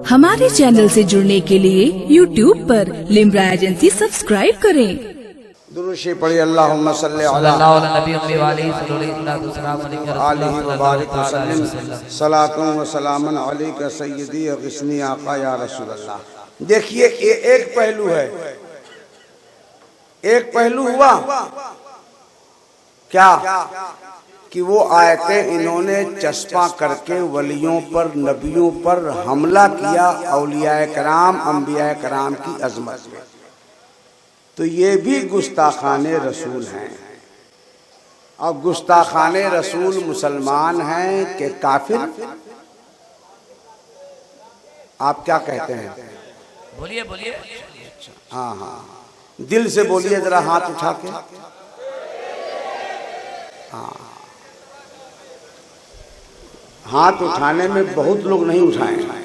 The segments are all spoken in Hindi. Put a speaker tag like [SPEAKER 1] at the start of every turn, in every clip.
[SPEAKER 1] हमारे चैनल से जुड़ने के लिए YouTube पर लिम्रा एजेंसी सब्सक्राइब करें।
[SPEAKER 2] दुरूशी पढ़ी अल्लाहुम्मा सल्ली अला सलातुन व सलामन अलैका सय्यदी गिस्नी आका या रसूल अल्लाह। देखिए ये एक पहलू है, एक पहलू हुआ क्या कि वो आयतें इन्होंने चस्पा करके वलियों पर, नबियों पर हमला किया, औलियाए कराम, अंबियाए कराम की अजमत में। तो ये भी गुस्ताखाने रसूल हैं। और गुस्ताखाने रसूल मुसलमान हैं कि काफिर? आप क्या कहते हैं?
[SPEAKER 3] बोलिए बोलिए।
[SPEAKER 2] हाँ हाँ, दिल से बोलिए जरा, हाथ उठा के। हाँ, हाथ उठाने में बहुत लोग नहीं उठाए हैं।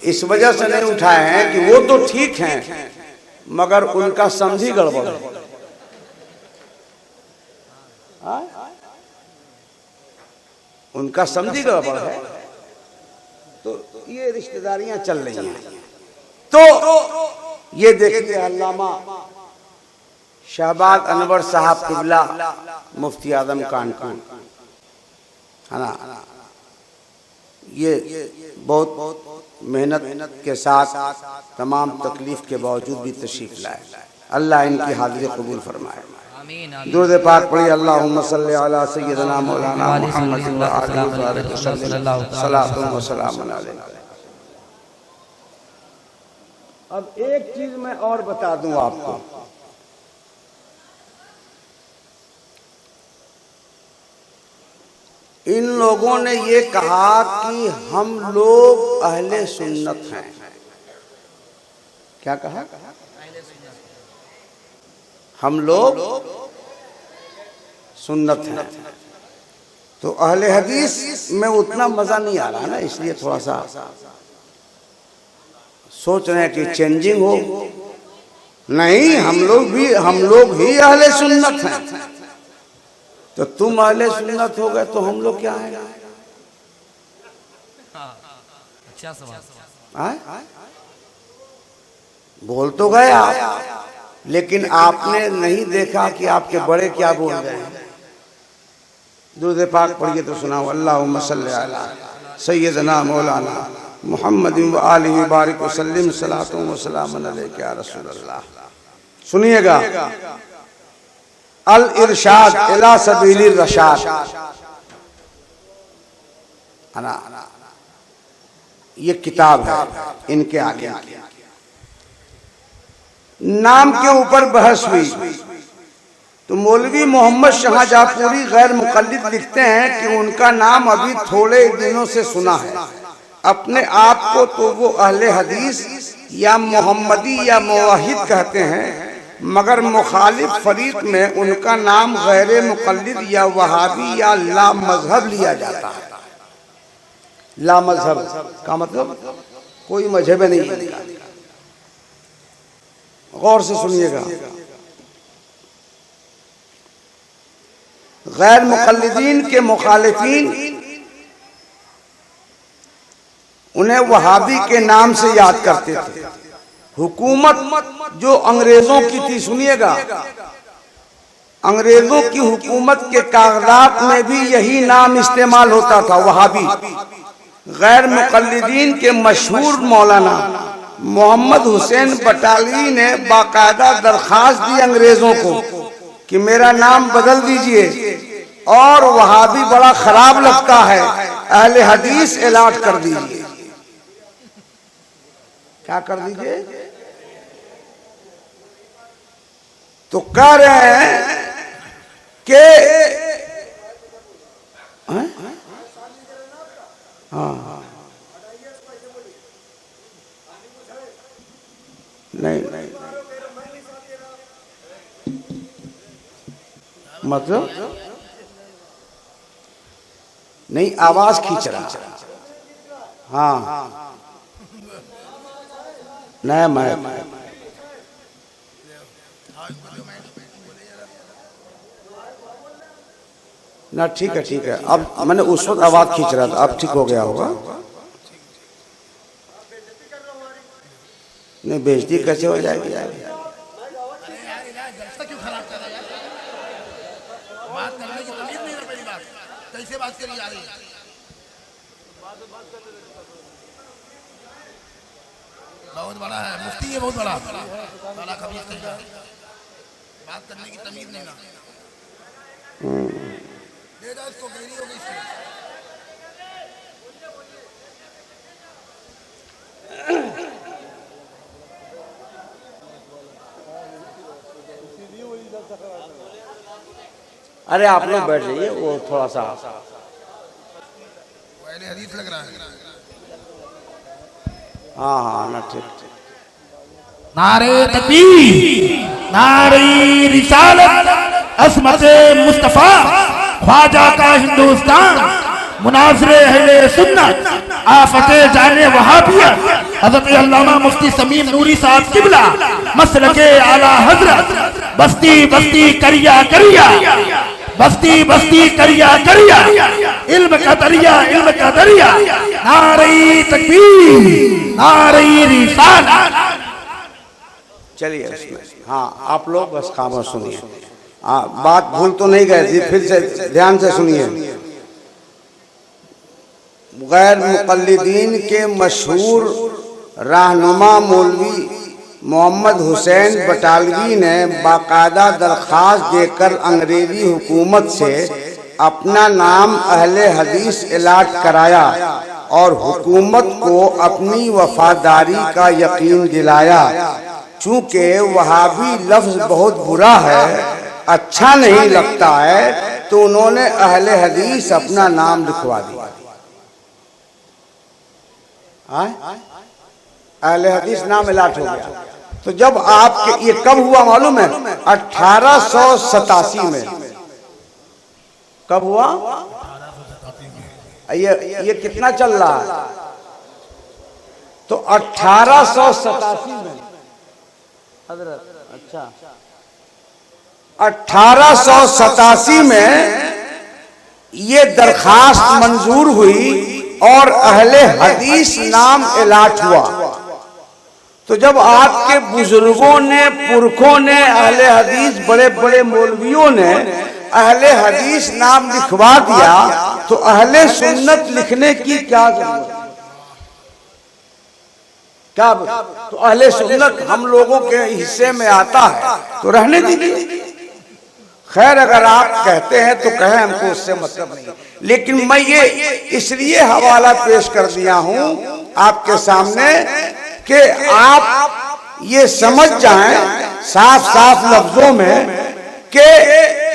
[SPEAKER 2] इस वजह से नहीं उठाए हैं कि वो तो ठीक हैं मगर उनका समझी गड़बड़ है। उनका समझी गड़बड़ है, तो ये रिश्तेदारियां चल रही हैं। तो ये देखिए अल्लामा शहबाज अनवर साहब किबला मुफ्ती आजम कानपुर, है ना, ये बहुत मेहनत के साथ तमाम तकलीफ के बावजूद भी तशरीफ लाए। अल्लाह इनकी हाजिरी कबूल फरमाए। दुरूद पाक पढ़ी अल्लाहुम्मा सल्ली अला सय्यिदना मौलाना मुहम्मद व आलिहि वसल्लम सलातुन व सलामुन अलैहि। अब एक चीज मैं और बता दूं आपको, इन लोगों ने ये कहा कि हम लोग अहले सुन्नत हैं। क्या कहा? हम लोग सुन्नत हैं। तो अहले हदीस में उतना मजा नहीं आ रहा ना, इसलिए थोड़ा सा सोच रहे हैं कि चेंजिंग हो। नहीं, हम लोग ही अहले सुन्नत हैं। तो तुम अहले सुन्नत हो गए तो हम लोग क्या हैं?
[SPEAKER 3] अच्छा सवाल।
[SPEAKER 2] बोल तो गए आप, लेकिन आपने नहीं देखा कि आपके बड़े क्या बोल रहे हैं। दुरूद पाक पढ़िए तो सुनाओ अल्लाहुम्मा सल्ली अला सय्यिदना मौलाना मुहम्मद व आलिहि बारिक वसल्लम सलातुन व सलामुन अलैका या रसूल अल्लाह। सुनिएगा, अल इरशाद इला सबीलिर रशाद, ये किताब है इनके आगे। नाम के ऊपर बहस हुई तो मौलवी मोहम्मद शाहजहांपुरी गैर मुकल्लिद लिखते हैं कि उनका नाम अभी थोड़े दिनों से सुना है। अपने आप को तो वो अहले हदीस या मोहम्मदी या मुवाहिद कहते हैं, मगर मुखालिफ फरीक में उनका नाम गैर मुकल्लिद या वहाबी या ला मजहब लिया जाता है। ला मजहब का मतलब कोई मजहब नहीं है। गौर से सुनिएगा, गैर मुकल्लिदीन के मुखालिफीन उन्हें वहाबी के नाम से याद करते थे। हुकूमत जो अंग्रेजों की थी, सुनिएगा, अंग्रेजों की हुकूमत के कागजात में भी यही नाम इस्तेमाल होता था, वहाबी। गैर मुकल्लिदीन के मशहूर मौलाना मोहम्मद हुसैन बटाली ने बाकायदा दरखास्त दी अंग्रेजों को कि मेरा नाम बदल दीजिए और वहाबी बड़ा खराब लगता है, अहले हदीस एलाट कर दीजिए। क्या कर दीजिए? तो कह रहे हैं कि हाँ, नहीं मतलब नहीं, आवाज खींच रहा। हाँ, नया मैं ना ठीक है ठीक है। अब मैंने उस वक्त आवाज खींच रहा था, अब ठीक हो गया होगा। नहीं बेइज्जती कैसे हो जाएगी यार?
[SPEAKER 4] कैसे बात करी जा रही है? बहुत बड़ा है, मुफ्ती है बहुत बड़ा, बड़ा खबीर कहीं बात करने की तमीज नहीं ना। दे दो इसको, गहरी हो गई इसकी।
[SPEAKER 2] अरे आप लोग बैठ जाइए, वो थोड़ा सा
[SPEAKER 4] पहले हदीस लग रहा है।
[SPEAKER 2] हाँ हाँ ना ठीक ठीक।
[SPEAKER 4] नारे तकबीर, नारे रिसालत, असमत मुस्तफा, ख्वाजा का हिंदुस्तान, मुनाज़िरे अहले सुन्नत, आफते जाने वहाबिया, हज़रत अल्लामा मुफ्ती समीम नूरी साहब किबला, मसलके आला हज़रत, बस्ती बस्ती करिया करिया, बस्ती बस्ती करिया करिया, इल्म का दरिया, इल्म का दरिया, नारे तकबीर, नारे रिसालत।
[SPEAKER 2] चलिए उसमें हाँ आप लोग बस खामोश सुनिए। बात भूल तो नहीं गए जी, फिर से ध्यान से सुनिए। गैर मुक़ल्लिदीन के मशहूर रहनुमा मौलवी मोहम्मद हुसैन बटालवी ने बाकायदा दरख्वास्त देकर अंग्रेजी हुकूमत से अपना नाम अहले हदीस इलाट कराया और हुकूमत को अपनी वफादारी का यकीन दिलाया। चूँकि वहाबी लफ्ज बहुत बुरा है, अच्छा नहीं लगता है, तो उन्होंने अहले हदीस अपना नाम लिखवा दिया। अहले हदीस नाम इलाट हो गया। तो जब आपके ये कब हुआ मालूम है? 1887 में। कब हुआ? ये कितना चल रहा है? तो 1887 में अच्छा 1887 में ये दरखास्त मंजूर हुई और अहले हदीस नाम इलाट हुआ। तो जब आपके बुजुर्गों ने, पुरखों ने, अहले हदीस बड़े बड़े मौलवियों ने अहले हदीस नाम लिखवा दिया, तो अहले सुन्नत लिखने की क्या जरूरत? क्या? तो अहले सुन्नत हम लोगों के हिस्से में आता है तो रहने दीजिए। खैर अगर आप कहते हैं तो कहें, हमको उससे मतलब नहीं। लेकिन मैं ये इसलिए हवाला पेश कर दिया हूं आपके सामने कि आप ये समझ जाएं साफ साफ लफ्जों में कि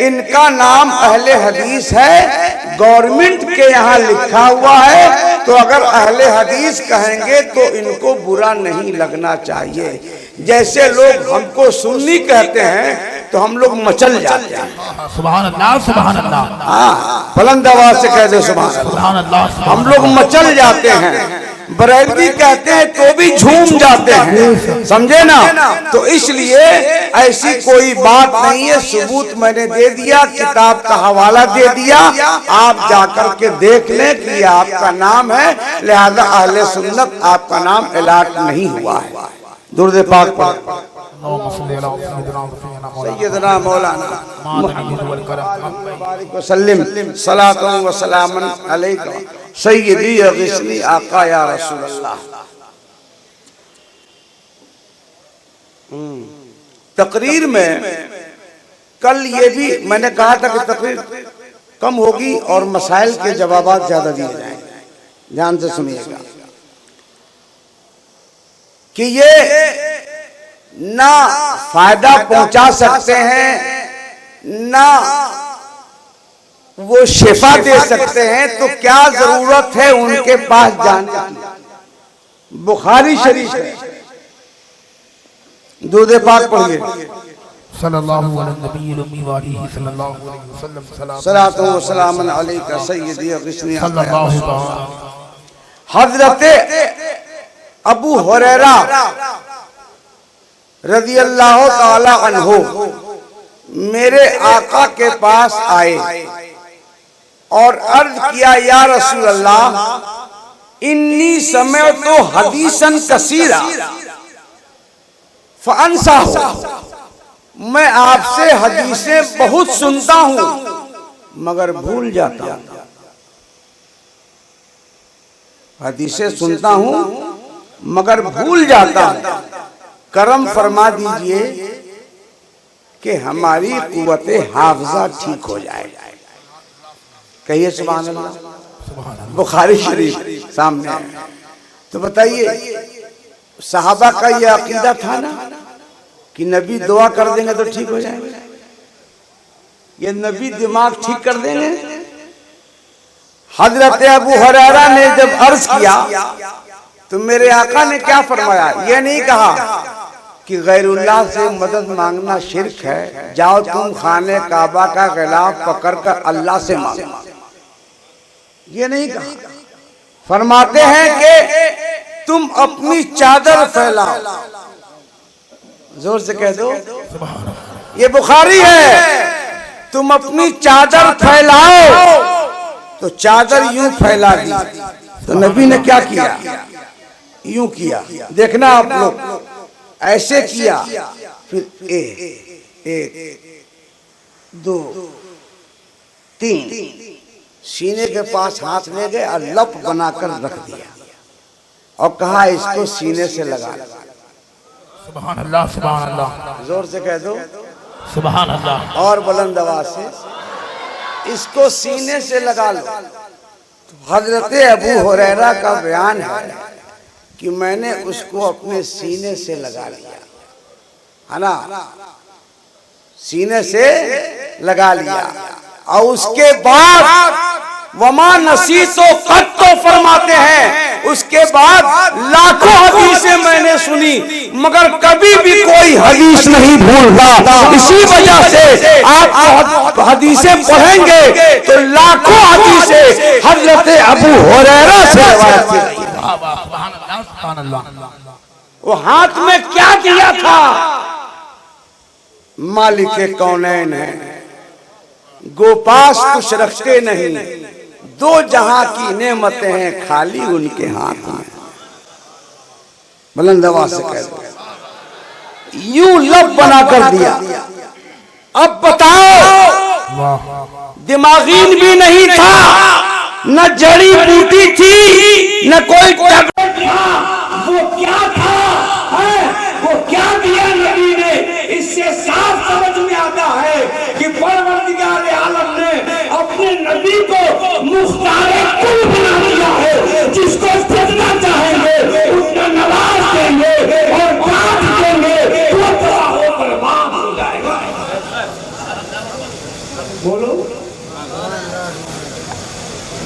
[SPEAKER 2] इनका नाम अहले हदीस है, गवर्नमेंट के यहाँ लिखा हुआ है। तो अगर अहले हदीस कहेंगे तो इनको बुरा नहीं लगना चाहिए। जैसे लोग हमको सुन्नी कहते हैं तो हम लोग मचल जाते हैं।
[SPEAKER 4] सुभान अल्लाह, सुभान अल्लाह।
[SPEAKER 2] हाँ, बुलंद आवाज से कह दे सुभान अल्लाह। हम लोग मचल जाते हैं। बरेलवी कहते हैं तो भी झूम जाते हैं, समझे ना? तो इसलिए ऐसी कोई बात नहीं है। सबूत मैंने दे दिया, किताब का हवाला दे दिया, आप जाकर के देख लें कि ये आपका नाम है। लिहाजा अहले सुन्नत आपका नाम इलाट नहीं हुआ है। दुरूद पाक पर सैयदना मौलाना वसल्लम सलातुन व सलामन अलैका सैयदी अग़िस्नी आका या रसूल अल्लाह। तकरीर में कल ये भी मैंने कहा था कि तकरीर कम होगी और मसाइल के जवाब ज्यादा दिए जाएंगे। ध्यान से सुनिएगा कि ये ना फायदा पहुंचा सकते हैं, ना वो शिफा दे सकते हैं, तो क्या जरूरत है उनके पास जाने की? बुखारी शरीफ है, दूध पाक पढ़िए।
[SPEAKER 4] सल्लल्लाहु अलैहि वसल्लम
[SPEAKER 2] सलातो व सलामन अलैका सय्यदी अग़िस्नी
[SPEAKER 4] सल्लल्लाहु।
[SPEAKER 2] हजरत अबू हुरैरा रज़ी अल्लाह ताला अन्हु मेरे आका के पास आए और अर्ज किया, या रसूल अल्लाह इन्नी समय तो हदीसन कसीरा फअनसा हो, मैं आपसे हदीसें बहुत सुनता हूं मगर भूल जाता हूं। हदीसें सुनता हूं मगर भूल जाता हूं। करम फरमा दीजिए कि हमारी कुव्वते हाफजा ठीक हो जाए। कहिए सुभान अल्लाह। बुखारी शरीफ सामने है। तो बताइए, सहाबा का ये अकीदा था ना कि नबी दुआ कर देंगे तो ठीक हो जाएगा। ये नबी दिमाग ठीक कर देंगे। हजरत अबू हुरैरा ने जब अर्ज किया तो मेरे आका ने क्या फरमाया, ये नहीं कहा कि गैरुल्लाह से मदद मांगना शिर्क है, जाओ तुम खाने काबा का गिलाफ पकड़ कर अल्लाह से मांगो। ये नहीं कहा। फरमाते हैं कि तुम अपनी चादर फैलाओ। जोर से कह दो, ये बुखारी है। तुम अपनी चादर फैलाओ। तो चादर यूं फैला दी तो नबी ने क्या किया, यूं किया। देखना आप लोग, ऐसे किया, फिर एक दो तीन, सीने के पास हाथ ले गए और लप बनाकर रख दिया और कहा इसको सीने से लगा।
[SPEAKER 4] सुभान अल्लाह, सुभान अल्लाह।
[SPEAKER 2] जोर से कह दो
[SPEAKER 4] सुभान अल्लाह।
[SPEAKER 2] और बुलंद आवाज से, इसको सीने से लगा लो। तो हजरत अबू हुरैरा का बयान है कि मैंने उसको अपने सीने से लगा लिया, है ना, सीने से लगा लिया। और उसके बाद वमा नसी तो कद तो फरमाते हैं, उसके बाद लाखों हदीसें मैंने सुनी मगर कभी भी कोई हदीस नहीं भूलता। इसी वजह से आप हदीसें पढ़ेंगे तो लाखों हदीसें हजरत अबू हुरैरा से रवायत की। वो हाथ में क्या किया था, मालिक कौनैन है, गोपास कुछ रखते नहीं, दो जहां की नेमतें हैं खाली उनके हाथ में। बुलंद आवाज से कह दो, यूं लब बना कर दिया। अब बताओ, दिमागीन भी नहीं था, न जड़ी बूटी थी, न कोई टैबलेट था। वो क्या था, वो क्या दिया नबी ने। इससे साफ समझ में आता है कि परवरदिगार आलम ने अपने नबी को मुख्तारे कुल बना दिया है। जिसको जितना चाहेंगे उतना नवाज देंगे और काट देंगे, वो तो बर्बाद हो जाएगा। बोलो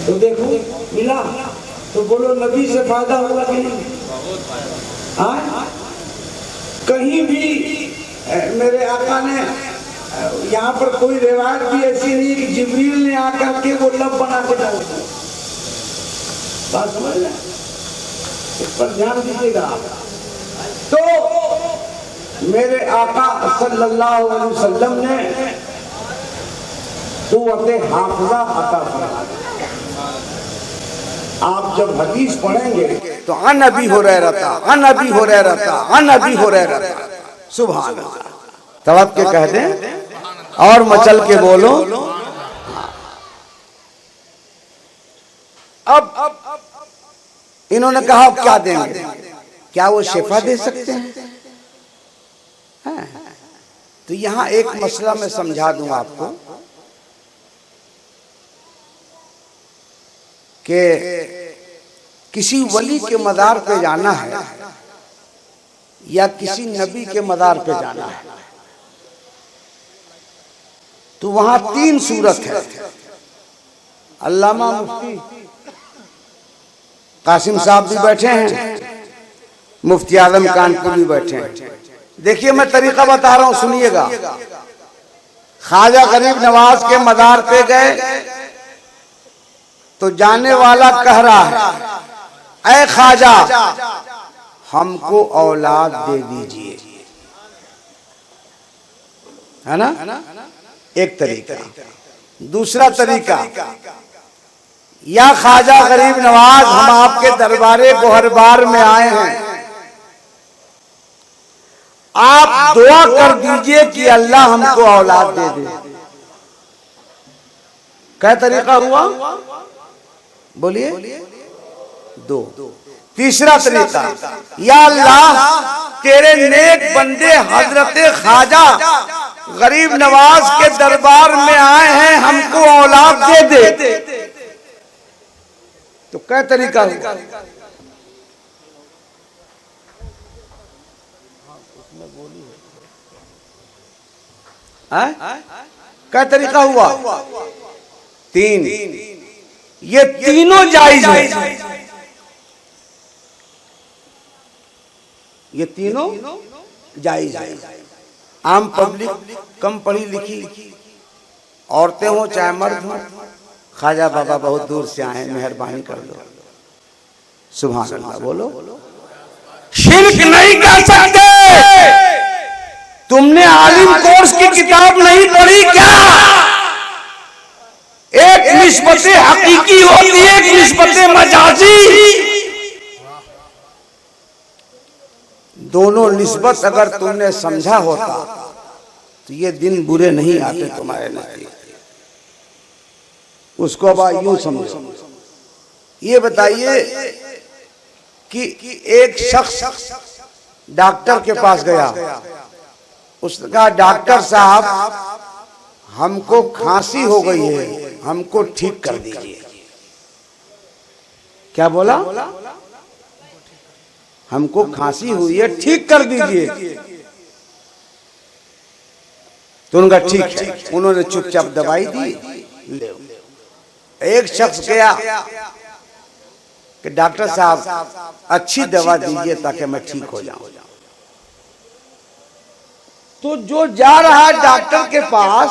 [SPEAKER 2] तो देखो, मिला तो बोलो, नबी से फायदा हुआ कि नहीं? कहीं भी मेरे आका ने, यहाँ पर कोई रिवायत भी ऐसी नहीं कि जिब्रील ने आकर के वो लब बना के डाल दिया। बात समझ लें, इस पर ध्यान दीजिएगा। तो मेरे आका सल्लल्लाहु अलैहि वसल्लम ने कुव्वते हाफिजा अता फरमाई। आप जब हदीस पढ़ेंगे तो अन अबी हुरैरा था, अन अबी हुरैरा था, अन अबी हुरैरा था। सुभान अल्लाह। तड़प के कह दें और मचल के बोलो। अब इन्होंने कहा क्या देंगे, क्या वो शिफा दे सकते हैं? तो यहां एक मसला मैं समझा दूं आपको कि किसी वली के मदार पे जाना है या किसी नबी के मदार पे जाना है तो वहां तीन सूरत है। अल्लामा मुफ्ती कासिम साहब भी बैठे हैं, मुफ्ती आजम कानपुर भी बैठे हैं। देखिए मैं तरीका बता रहा हूं, सुनिएगा। ख्वाजा गरीब नवाज के मदार पे गए तो जाने वाला कह रहा है, ऐ ख्वाजा हमको औलाद दे दीजिए, है ना, एक तरीका। दूसरा तरीका, या ख्वाजा गरीब नवाज, हम आपके दरबारे गोहरबार में आए हैं, आप दुआ कर दीजिए कि अल्लाह हमको औलाद दे दे। क्या तरीका हुआ? बोलिए। दो। तीसरा तरीका, या अल्लाह तेरे नेक बंदे हजरत ख्वाजा गरीब नवाज के दरबार में आए हैं, हमको औलाद दे दे। तो क्या तरीका हुआ? क्या तरीका हुआ? तीन। ये तीनों जायज है, ये तीनों जायज है। आम पब्लिक, कम पढ़ी लिखी औरतें हो चाहे मर्द हो, ख्वाजा बाबा बहुत दूर से आए, मेहरबानी कर दो। सुभान अल्लाह बोलो। शिर्क नहीं कर सकते। तुमने आलिम कोर्स की किताब नहीं पढ़ी क्या? एक निस्बत हकीकी होती है, एक निस्बत मजाजी। दोनों निस्बत अगर तुमने समझा होता तो ये दिन बुरे नहीं आते तुम्हारे लिए। उसको अब यूं समझो। ये बताइए कि एक शख्स डॉक्टर के पास गया, उसने कहा डॉक्टर साहब हमको खांसी हो गई है, हमको ठीक कर दीजिए। क्या बोला? हमको खांसी हुई है, ठीक कर दीजिए। तो उनका ठीक है, उन्होंने चुपचाप दवाई दी। एक शख्स गया कि डॉक्टर साहब अच्छी दवा दीजिए ताकि मैं ठीक हो जाऊं। तो जो जा रहा है डॉक्टर के पास,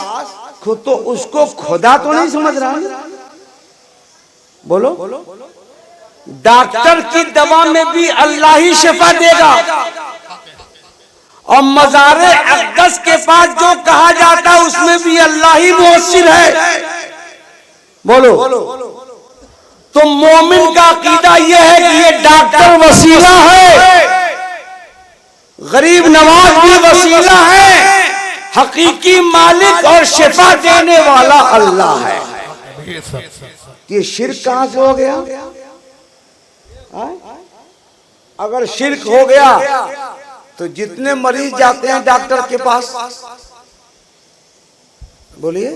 [SPEAKER 2] खुद तो उसको खुदा तो नहीं समझ रहा। बोलो। डॉक्टर की दवा में भी अल्लाह ही शिफा देगा, और मज़ारे अक़दस के पास जो कहा जाता है उसमें भी अल्लाह ही मुअस्सिर है। बोलो। तो मोमिन का अकीदा यह है कि ये डॉक्टर वसीला है, गरीब नवाज भी वसीला है, हकीकी मालिक और शिफा देने वाला अल्लाह है। ये शिर्क कहां से हो गया? अगर शिर्क हो गया तो जितने मरीज जाते हैं डॉक्टर के पास, बोलिए,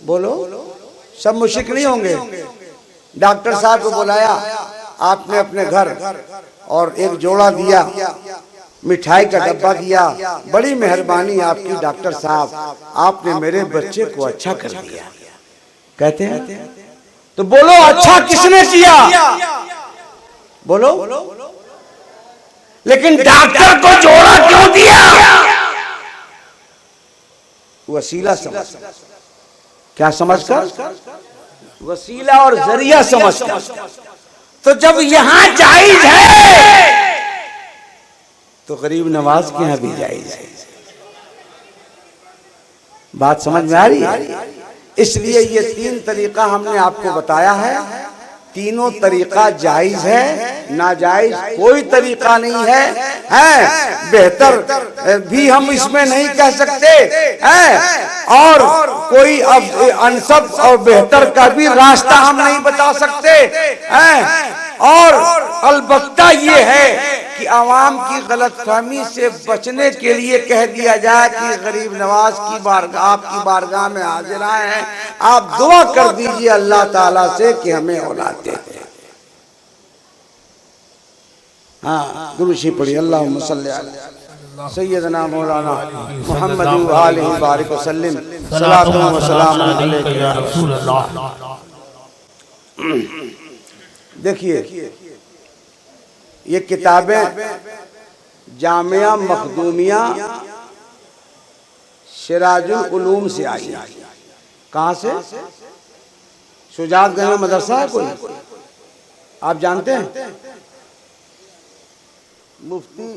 [SPEAKER 2] बोलो, सब मुश्किल नहीं होंगे। डॉक्टर साहब को बुलाया, आपने अपने घर और एक जोड़ा दिया, मिठाई का डब्बा दिया, बड़ी मेहरबानी आपकी डॉक्टर साहब, आपने मेरे बच्चे को अच्छा कर दिया। कहते हैं तो बोलो अच्छा किसने किया? बोलो। लेकिन डॉक्टर को जोड़ा क्यों दिया? वसीला समझ, क्या समझकर? वसीला और जरिया समझकर। तो जब यहां जायज है तो गरीब नवाज के यहां भी जायज है। बात समझ में आ रही है? इसलिए ये तीन तरीका हमने आपको बताया है। तीनों तरीका जायज है, नाजायज कोई तरीका नहीं है। बेहतर भी हम इसमें नहीं कह सकते हैं, और कोई अब अनसब और बेहतर का भी रास्ता हम नहीं बता सकते हैं। और अलबत्ता ये है कि आवाम की गलतफहमी से बचने के लिए कह दिया जाए कि गरीब नवाज की बारगाह, आपकी बारगाह में हाजिर आए हैं, आप दुआ कर दीजिए अल्लाह ताला से कि हमें औलाद दे दे। हाँ, दुरूशी पढ़िए। अल्लाहुम्मा सल्ली अला सय्यदना मौलाना मुहम्मद व आलिहि बारिक व सल्लिम सलातु व सलाम अलैका या रसूल अल्लाह। देखिए, ये किताबें जामिया मखदूमिया सिराजुल उलूम से आई। कहां से? शुजातगंज में मदरसा है कोई, आप जानते हैं? मुफ्ती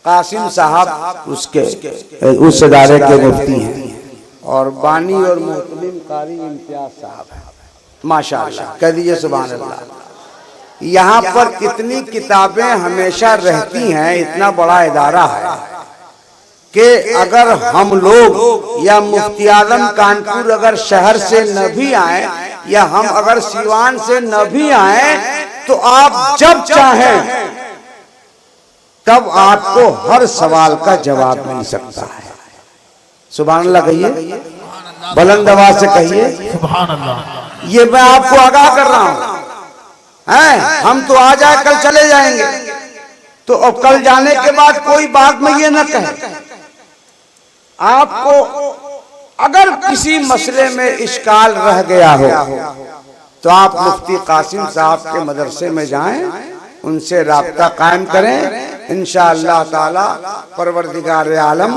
[SPEAKER 2] कासिम साहब उसके उस इदारे के मुफ्ती हैं, और बानी और मोहतमिम कारी इम्तियाज साहब हैं। माशाअल्लाह, कह दीजिए सुभान अल्लाह। यहाँ पर कितनी किताबें हमेशा रहती हैं, इतना बड़ा इदारा है कि अगर हम लोग या मुफ्ती आजम कानपुर अगर शहर से न भी आए या हम अगर सीवान से न भी आए तो आप जब चाहें तब आपको हर सवाल का जवाब मिल सकता है। सुभान अल्लाह कहिए, बुलंद आवाज से कहिए
[SPEAKER 4] सुभान अल्लाह।
[SPEAKER 2] ये मैं आपको आगाह कर रहा हूं। हैं, हम तो आ जाए कल चले जाएंगे, तो अब कल जाने के बाद कोई बात में ये न कहे। आपको अगर किसी मसले में इश्काल रह गया हो तो आप मुफ्ती कासिम साहब के मदरसे में जाएं, उनसे राब्ता कायम करें। इंशाअल्लाह ताला परवरदिगार आलम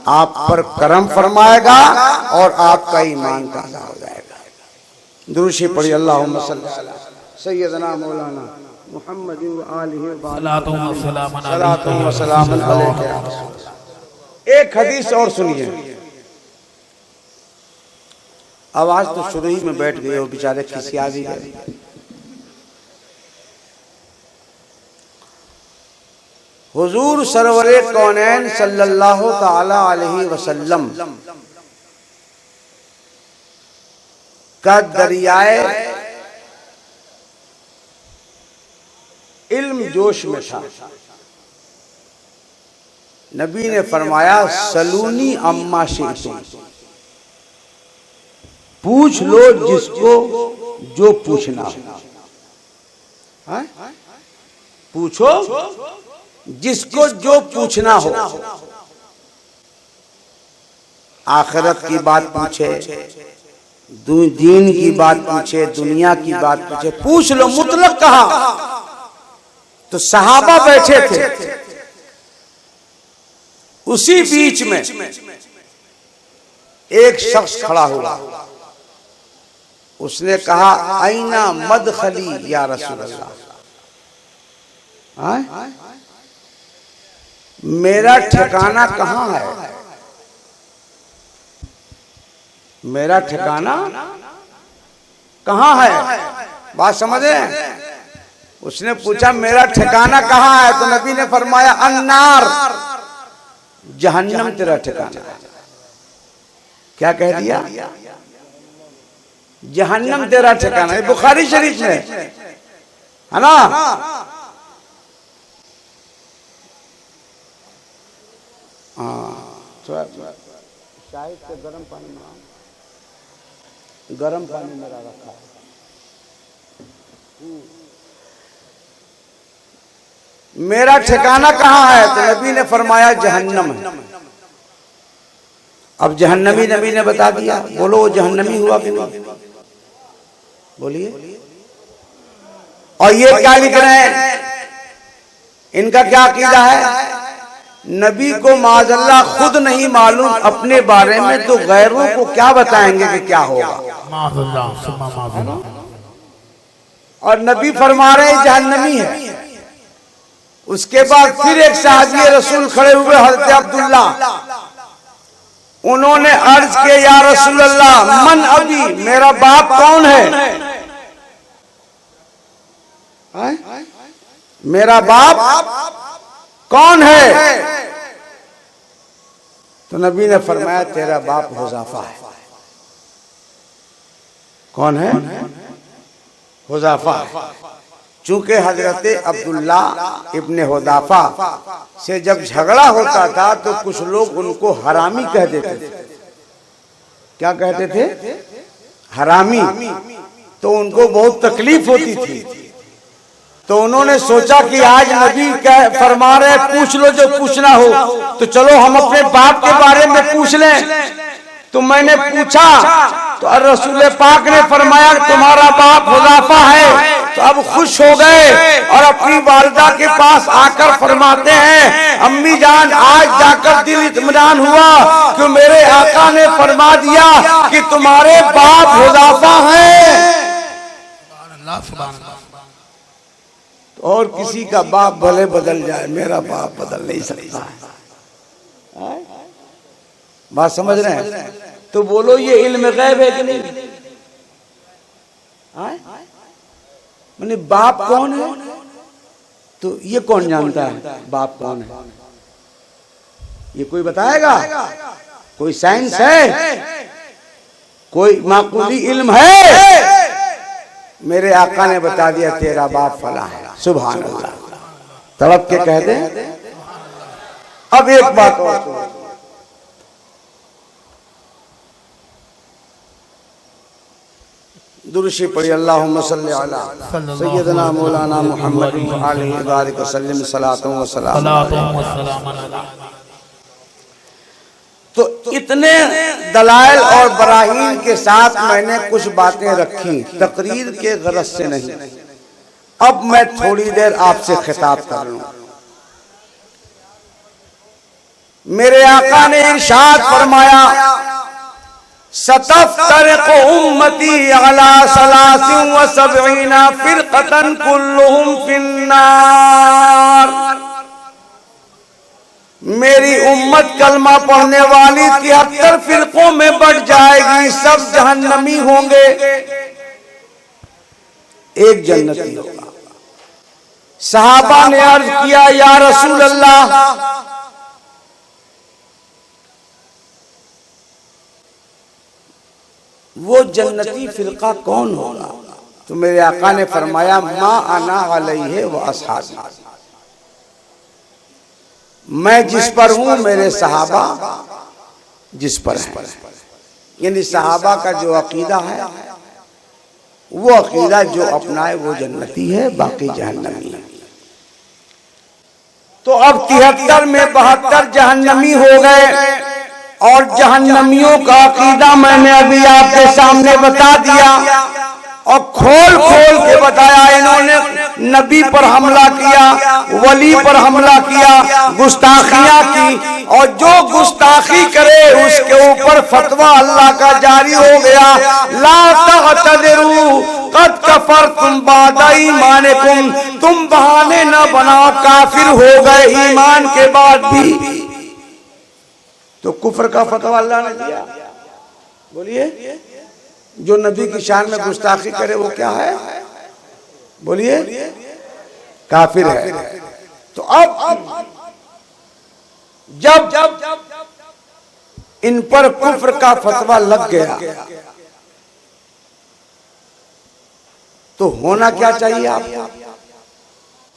[SPEAKER 2] आप पर करम फरमाएगा और आपका ईमान ताज़ा हो जाएगा। दुरूद शरीफ पढ़िए, अल्लाहुम्मा सल्ली अला सय्यदना मौलाना मुहम्मद व आलिहि व सलातु व सलाम अलैहि। एक हदीस और सुनिए। आवाज तो शुरू ही में बैठ गए हो, बेचारे खिसिया भी गए। हुजूर सरवरे कौनैन सल्लल्लाहु ताला अलैहि वसल्लम का दरियाए इल्म जोश में था। नबी ने फरमाया सलूनी अम्मा शिअ्तुम, पूछ लो जिसको जो पूछना हो। पूछो जिसको जो पूछना हो। आखिरत की बात पूछे, दीन की बात पूछे, दुनिया की बात पूछे, पूछ लो। मुतलक कहा तो सहाबा बैठे थे, उसी बीच में एक शख्स खड़ा हुआ। उसने कहा आईना मदखली या रसूल अल्लाह, मेरा ठिकाना कहाँ है? मेरा ठिकाना कहाँ है? बात समझ रहे हैं? उसने पूछा मेरा ठिकाना कहाँ है? तो नबी ने फरमाया अन्नार, जहन्नम तेरा ठिकाना है। क्या कह दिया? जहन्नम तेरा ठिकाना है। बुखारी शरीफ में है ना। थोड़ा शायद से गर्म पानी में मेरा रखा है। मेरा ठिकाना कहाँ है? तो नबी ने फरमाया जहन्नम है। अब जहन्नमी नबी ने बता दिया। बोलो वो जहन्नमी हुआ कि नहीं? बोलिए। और ये क्या लिख रहे हैं? इनका क्या अकीदा है? नबी को माज़अल्लाह खुद नहीं मालूम अपने बारे में, तो गैरों को क्या बताएंगे कि क्या होगा? और नबी फरमा रहे जहन्नमी है। उसके बाद फिर एक सहाबी रसूल खड़े हुए हज़रत अब्दुल्ला, उन्होंने अर्ज किया या रसूल अल्लाह मन अबी, मेरा बाप कौन है? मेरा बाप कौन है? तो नबी ने फरमाया तेरा बाप हुज़ाफा है। कौन है? हुज़ाफा। चूंकि हजरत अब्दुल्ला इब्ने हुज़ाफा से जब झगड़ा होता था तो कुछ लोग उनको हरामी कह देते थे। क्या कहते थे? हरामी। तो उनको बहुत तकलीफ होती थी। तो उन्होंने सोचा कि आज नबी फरमा रहे पूछ लो जो पूछना हो, तो चलो हम अपने बाप के बारे में पूछ लें। तो मैंने पूछा तो रसूल पाक ने फरमाया तुम्हारा बाप हुज़ाफा है। तो अब खुश हो गए और अपनी वालिदा के पास आकर फरमाते हैं अम्मी जान आज जाकर दिल इत्मीनान हुआ कि मेरे आका ने फरमा दिया कि तुम्हारे बाप हुज़ाफा हैं। और किसी का बाप भले बदल जाए, मेरा बाप बदल नहीं सकता है। बात समझ रहे हैं? तो बोलो ये इल्म गैब है कि नहीं? मैंने बाप कौन है? तो ये कौन जानता है बाप कौन है? ये कोई बताएगा? कोई साइंस है? कोई माकूली इल्म है? मेरे आका ने बता दिया तेरा बाप फला है। सुभान अल्लाह, तड़प के कह दे। अब एक बात और सुनो, दुरूशी पढ़ी, अल्लाहुम्मा सल्ली अला सय्यदना मौलाना मुहम्मद व आलिहि बारिक वसल्लम सलातो व सलाम। तो इतने दलाइल और बराहीन के साथ मैंने कुछ बातें रखी, तकरीर के गरज से नहीं। अब मैं थोड़ी देर आपसे खिताब कर लूं। मेरे आका ने इरशाद फरमाया, सतफ्तरिक़ु उम्मती अला सलासिन व सबईना फिरक़तन कुल्लुहुम फिन्नार। मेरी उम्मत कलमा पढ़ने वाली 73 फिरकों में बढ़ जाएगी, सब जहन्नमी होंगे, एक जन्नती होगा। सहाबा ने अर्ज किया, या रसूल अल्लाह, वो जन्नती फिरका कौन होगा? तो मेरे आका ने फरमाया, मा अना अलैहि व अस्हाबी, मैं जिस पर हूं, मेरे सहाबा जिस पर है। यानी सहाबा का जो अकीदा है, वो अकीदा जो अपनाए वो जन्नती है, बाकी जहन्नमी है। तो अब 73 में 72 जहन्नमी हो गए, और जहन्नमियों का अकीदा मैंने अभी आपके सामने बता दिया, और खोल खोल के बताया। इन्होंने नबी पर हमला किया, वली पर हमला किया, गुस्ताखियां की, और जो गुस्ताखी करे उसके ऊपर फतवा अल्लाह का जारी हो गया, ला तअतदिरू कद कफरतुम बादा ईमानिकुम, तुम बहाने न बनाओ, काफिर हो गए ईमान के बाद भी। तो कुफ्र का फतवा अल्लाह ने दिया। बोलिए, जो नबी की शान में गुस्ताखी करे वो क्या है? बोलिए, काफिर है। तो अब जब इन पर कुफ्र का फतवा लग गया, तो होना क्या चाहिए आपको?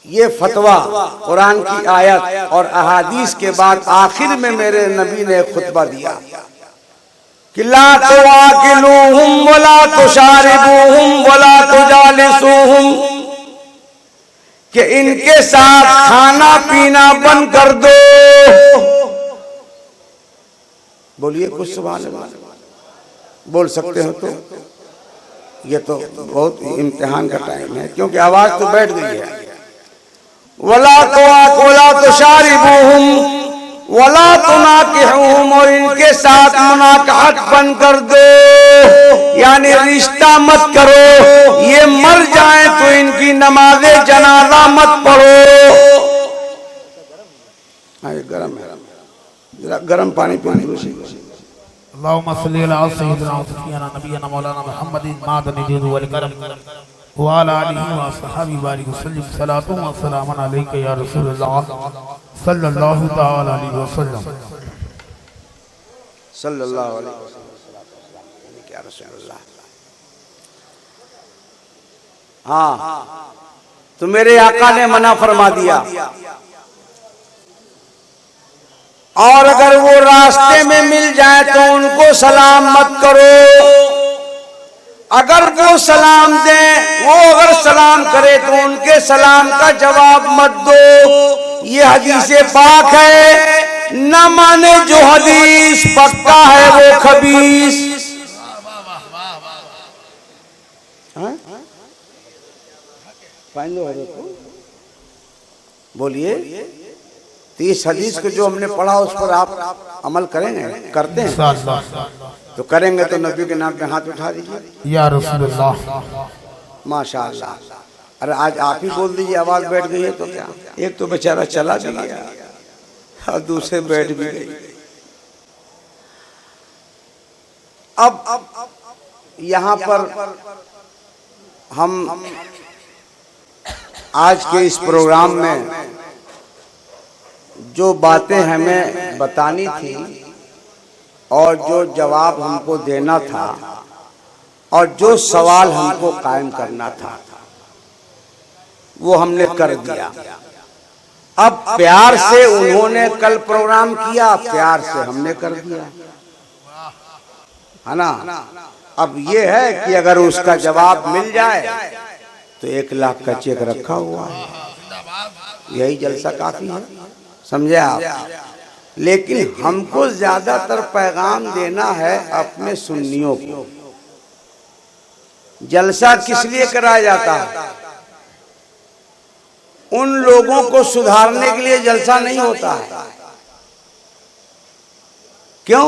[SPEAKER 2] ये फतवा कुरान की आयत और अहादीस के बाद आखिर में मेरे नबी ने खुतबा दिया कि ला तुआकिलूहुम वला तुशारिबूहुम वला तुजालिसूहुम, कि इनके साथ खाना पीना बंद कर दो। बोलिए कुछ सुभान अल्लाह बोल सकते हो तो? ये तो बहुत इम्तिहान का टाइम है, क्योंकि आवाज तो बैठ गई है। वला तुशारिबूहुम वला तुनाकिहुम, और इनके साथ मुनाकाहत बंद कर दो, यानी रिश्ता मत करो। ये मर जाएं तो इनकी नमाज़े जनाजा मत पढ़ो। गरम है, जरा गरम पानी पीने को सीखो।
[SPEAKER 4] अल्लाहुम्मा सल्ली अला सय्यिदिना व सफीना नबियना मौलाना मुहम्मदिन मादनी जुद वल करम व अला आलिहि व सहाबी बारिक वसल्लम सलातु व सलामुन अलैका या रसूलल्लाह सल्लल्लाहु तआला अलैहि वसल्लम।
[SPEAKER 2] सल्लल्लाहु अलैहि वसल्लम क्या रसूलुल्लाह। हाँ, तो मेरे आका ने मना फरमा दिया। और अगर वो रास्ते में मिल जाए तो उनको सलाम मत करो। अगर वो सलाम दें, वो अगर सलाम करे तो उनके सलाम का जवाब मत दो। ये हदीसे पाक है, न माने जो हदीस पक्का है वो खबीस। बोलिए, तो इस हदीस को जो हमने पढ़ा उस पर आप अमल करेंगे? करते हैं तो करेंगे तो नबी के नाम पे हाथ उठा दीजिए
[SPEAKER 4] या रसूलुल्लाह।
[SPEAKER 2] माशाअल्लाह। अरे आज आप ही बोल दीजिए, आवाज बैठ गई है तो क्या? एक तो बेचारा चला भी गया और दूसरे बैठ भी गई। अब यहाँ पर हम आज के इस प्रोग्राम में जो बातें हमें बतानी थी और जो जवाब हमको देना था और जो सवाल हमको कायम करना था वो हमने कर दिया। अब प्यार से उन्होंने कल प्रोग्राम किया, प्यार से हमने कर दिया, है ना। अब ये है कि अगर उसका जवाब मिल जाए तो 1 लाख का चेक रखा हुआ है, यही जलसा काफी है, समझे आप। लेकिन हमको ज्यादातर पैगाम देना है अपने सुन्नियों को। जलसा किस लिए कराया जाता है? उन लोगों को सुधारने के लिए जलसा नहीं होता है। क्यों?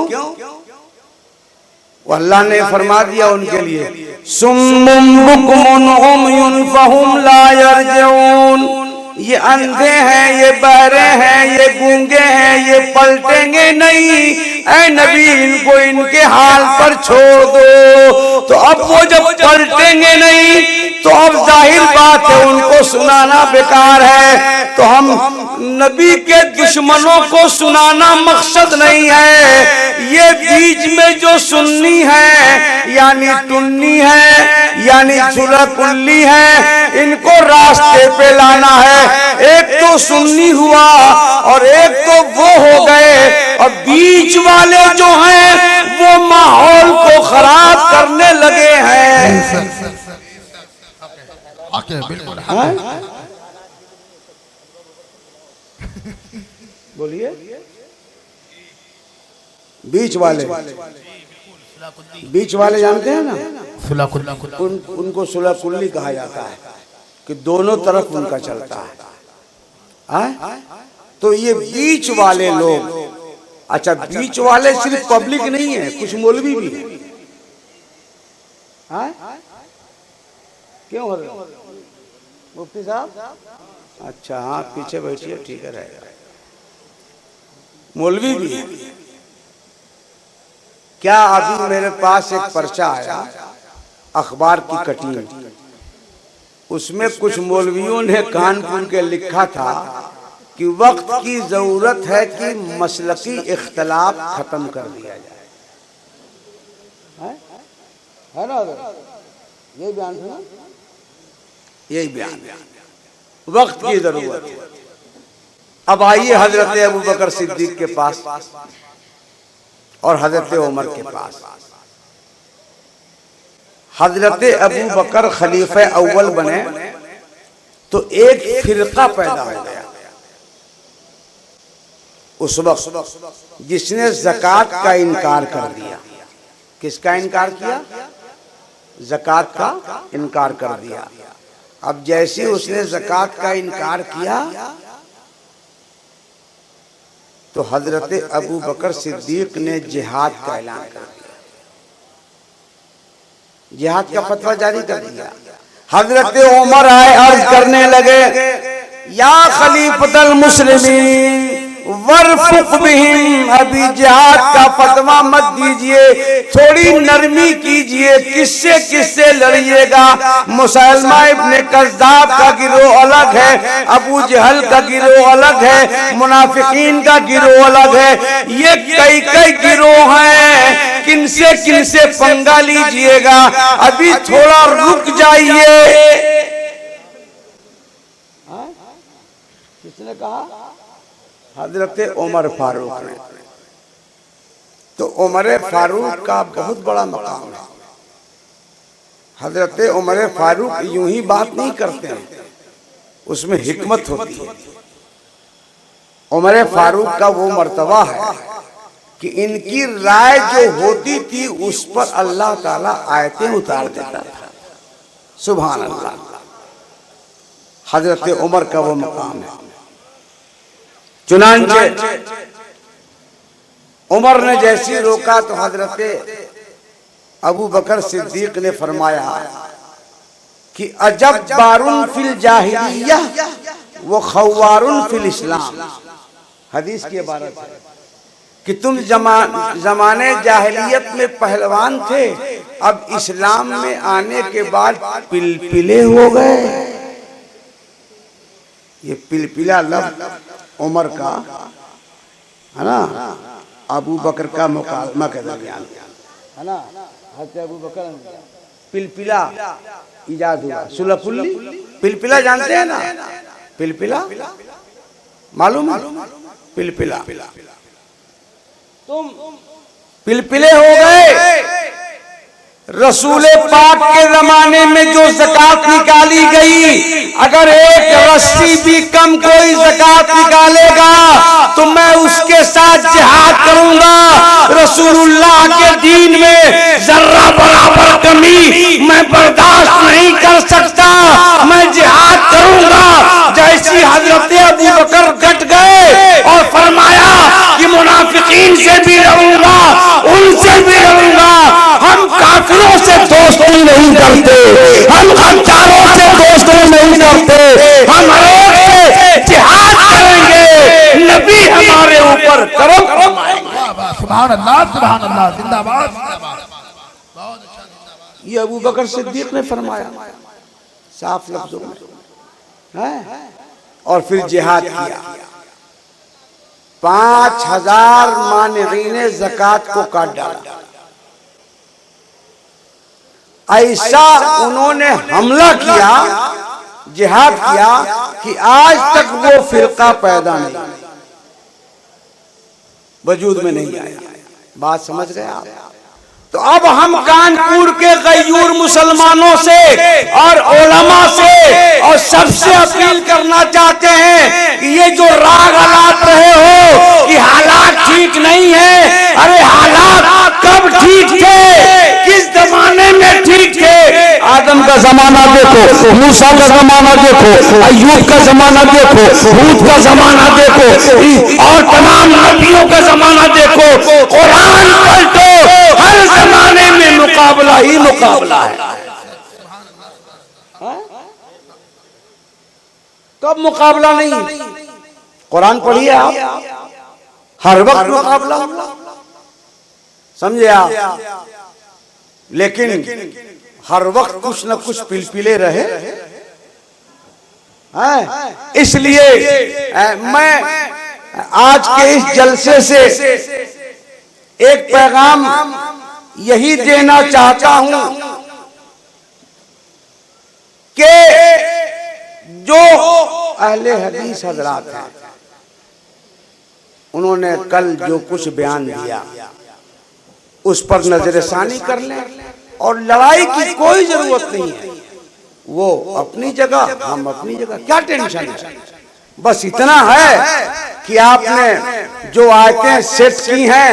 [SPEAKER 2] वो अल्लाह ने फरमा दिया उनके लिए, सुम्मुम बुकमुन उम्युन फहुम ला यरजऊन। ये अंधे हैं, ये बहरे हैं, ये गूंगे हैं, ये पलटेंगे नहीं। ऐ नबी, इनको इनके हाल पर छोड़ दो। तो अब वो जब पलटेंगे नहीं तो अब जाहिर बात है उनको सुनाना बेकार है। तो हम नबी के दुश्मनों को सुनाना मकसद नहीं है। ये बीच में जो सुन्नी है यानी टुन्नी है यानी झुला कुल्ली है, इनको रास्ते पे लाना है। एक तो सुन्नी हुआ और एक तो वो हो गए, और बीच वाले जो हैं वो माहौल को खराब करने लगे हैं।
[SPEAKER 4] बिल्कुल
[SPEAKER 2] बोलिए। बीच वाले जानते हैं ना, उनको सुलह कुल्ली कहा जाता है कि दोनों तरफ उनका चलता है। तो ये बीच वाले लोग, अच्छा बीच वाले सिर्फ पब्लिक नहीं है, कुछ मौलवी भी है। क्यों हो रहे हो मुफ्ती साहब? अच्छा हाँ, पीछे बैठिए, ठीक है रहेगा। मौलवी भी है क्या? अभी मेरे पास एक पर्चा आया अखबार की कटिंग, उसमें कुछ मौलवियों ने कानपुर के लिखा था कि वक्त की जरूरत है कि मसलकी इख्तलाफ खत्म कर दिया जाए, है ना? यही बयान था ना, यही बयान, वक्त की जरूरत है। अब आइए हजरत अबू बकर सिद्दीक के पास और हजरत उमर के पास। हजरत अबू बकर खलीफे अव्वल बने तो एक फिरका पैदा हो गया उस वक्त, जिसने ज़कात का इनकार कर दिया। किसका इनकार किया? ज़कात का इनकार कर दिया। अब जैसे उसने ज़कात का इनकार किया तो हजरत अबू बकर सिद्दीक ने जिहाद का ऐलान कर दिया, जिहाद का फतवा जारी कर दिया। हजरत उमर आए, अर्ज करने लगे, या खलीफतल मुस्लिमीन वर्फुक बिहिम, अभी जिहाद का फतवा मत दीजिए, थोड़ी नरमी कीजिए। किससे किससे लड़िएगा? मुसलमा इब्ने कज़्ज़ाब का गिरोह अलग है, अबू जहल का गिरोह अलग है, मुनाफिकीन का गिरोह अलग है। ये कई कई गिरोह हैं, किनसे किनसे पंगा लीजिएगा? अभी थोड़ा रुक जाइए। किसने कहा? हजरत उमर फारूक ने। तो उमर फारूक का बहुत बड़ा मकाम है। हजरत उमर फारूक यूं ही बात नहीं करते हैं, उसमें हिकमत होती है। उमर फारूक का वो मर्तबा है कि इनकी राय जो होती थी उस पर अल्लाह ताला आयतें उतार देता था। सुभान अल्लाह। हजरत उमर का वो मकाम है। चुनांचे उमर ने जैसी रोका तो हजरत अबू बकर सिद्दीक ने फरमाया कि अजब बारुन फिल जाहिलिया वो खवारुन फिल इस्लाम। हदीस की इबारत है कि तुम जमाने जाहिलियत में पहलवान थे अब इस्लाम में आने के बाद पिलपिले हो गए। ये पिलपिला लफ्ज़ उमर का है ना, अबू बकर का मुकालमा के दरमियान है ना, हज़रत अबू बकर पिलपिला इजाद हुआ। सुलकुल्ली पिलपिला जानते हैं ना, पिलपिला मालूम है? पिलपिला तुम पिलपिले हो गए। रसूल पाक के जमाने में जो ज़कात निकाली गई, अगर एक रस्सी भी कम कोई ज़कात निकालेगा तो मैं उसके साथ जिहाद करूंगा। रसूलुल्लाह के दीन में जर्रा बराबर कमी मैं बर्दाश्त नहीं कर सकता, मैं जिहाद करूंगा। जैसी हजरत अबू बकर डट गए और फरमाया कि मुनाफिकीन से भी लड़ूंगा, उनसे भी लड़ूंगा, हम काफिरों से दोस्ती नहीं करते, हम गद्दारों से दोस्ती नहीं करते, हम हर एक से जिहाद करेंगे, नबी हमारे ऊपर करम फरमाएंगे।
[SPEAKER 4] सुभान अल्लाह जिंदाबाद जिंदाबाद।
[SPEAKER 2] ये अबू बकर सिद्दीक ने फरमाया साफ लफ्जों में है। और फिर जिहाद किया। 5000 मानिगीने ज़कात को काट डाला। ऐसा उन्होंने हमला किया, जिहाद किया कि आज तक वो फिरका पैदा नहीं, वजूद में नहीं आया। बात समझ गए आप? तो अब हम कानपुर के गयूर मुसलमानों से और उलमा से और सबसे अपील करना चाहते हैं कि ये जो राग हालात रहे हो कि हालात ठीक नहीं है, अरे हालात कब ठीक थे, किस जमाने में ठीक थे? आदम का जमाना देखो, मूसा का जमाना देखो, अय्यूब का जमाना देखो, हूद का जमाना देखो, और तमाम नबियों का जमाना देखो। कुरान पलटो, हर जमाने में मुकाबला ही मुकाबला है। कब मुकाबला नहीं? कुरान पढ़िए आप, हर वक्त मुकाबला, समझे आप? लेकिन हर वक्त कुछ न कुछ पिलपिले रहे हैं। इसलिए मैं आज के इस जलसे से एक पैगाम यही देना चाहता हूं कि जो अहले हदीस हजरात हैं, उन्होंने कल जो कुछ बयान दिया उस पर नजरसानी कर लें, और लड़ाई की कोई जरूरत नहीं है। वो अपनी जगह, हम अपनी जगह, क्या टेंशन है? बस इतना है कि आपने जो आयतें सेट की हैं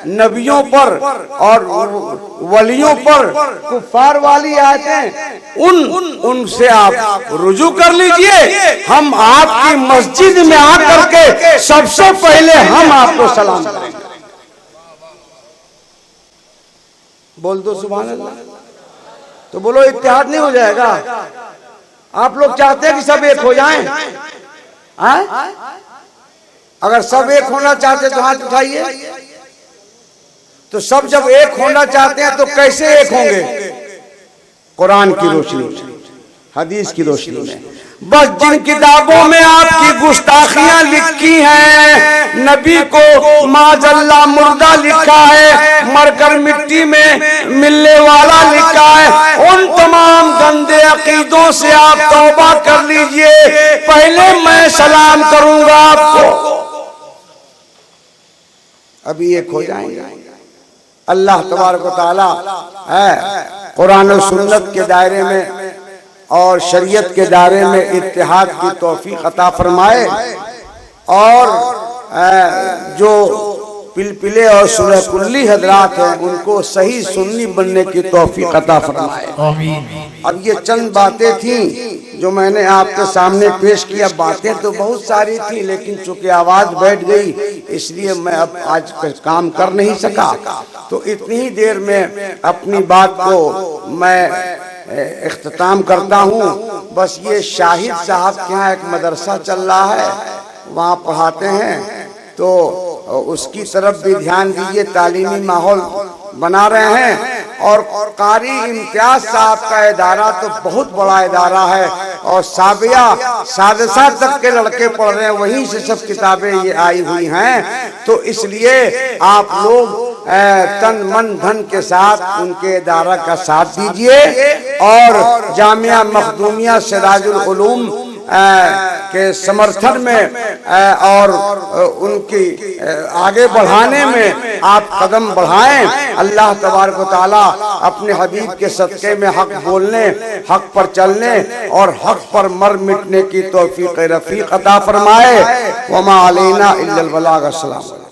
[SPEAKER 2] नबियों पर और वलियों पर, कुफार वाली आयतें, उनसे आप रुजू कर लीजिए। हम आपकी मस्जिद में आकर के सबसे पहले हम आपको सलाम करेंगे। बोल दो सुभान अल्लाह। तो बोलो इत्तेहाद नहीं हो जाएगा? आप लोग चाहते हैं कि सब एक हो जाएं? अगर सब एक होना चाहते तो हाथ उठाइए। तो सब जब एक होना चाहते हैं तो कैसे एक होंगे? कुरान की रोशनी, हदीस की रोशनी में। बस जिन किताबों में आपकी गुस्ताखियां लिखी हैं, नबी को माजल्ला मुर्दा लिखा है, मरकर मिट्टी में मिलने वाला लिखा है, उन तमाम गंदे अकीदों से आप तौबा कर लीजिए। पहले मैं सलाम करूंगा आपको, अभी एक हो जाएंगे। अल्लाह तबारक व तआला है कुरान और सुन्नत के दायरे में और शरीयत के दायरे में इत्तेहाद की तौफीक अता फरमाए, और जो पिलपिले और सुलहकुल्ली हजरात हैं उनको सही सुन्नी बनने की तौफीक अता फरमाए। अब ये चंद बातें थी जो मैंने आपके सामने पेश किया। बातें तो बहुत सारी थी, लेकिन चूंकि आवाज बैठ गई इसलिए मैं अब आज काम कर नहीं सका। तो इतनी ही देर में अपनी बात को मैं इख्तिताम करता हूँ। बस ये शाहिद साहब के यहाँ एक मदरसा चल रहा है, वहाँ पढ़ाते हैं, तो उसकी तरफ भी ध्यान दीजिए। तालीमी माहौल बना रहे हैं और कारी इम्तियाज साहब का इदारा तो बहुत बड़ा इदारा है और साबिया सादसा तक के लड़के पढ़ रहे हैं, वहीं से सब किताबें ये आई हुई हैं। तो इसलिए आप लोग तन मन धन के साथ उनके इदारा का साथ दीजिए और जामिया मखदूमिया सिराजुल उलूम के समर्थन में और उनकी आगे बढ़ाने में आप कदम बढ़ाएं। अल्लाह तबारक व तआला अपने हबीब के सदक़े में हक बोलने, हक पर चलने और हक पर मर मिटने की तौफीक रफीक अता फरमाए। वमा अलैना इल्लल बलाग। अस्सलाम।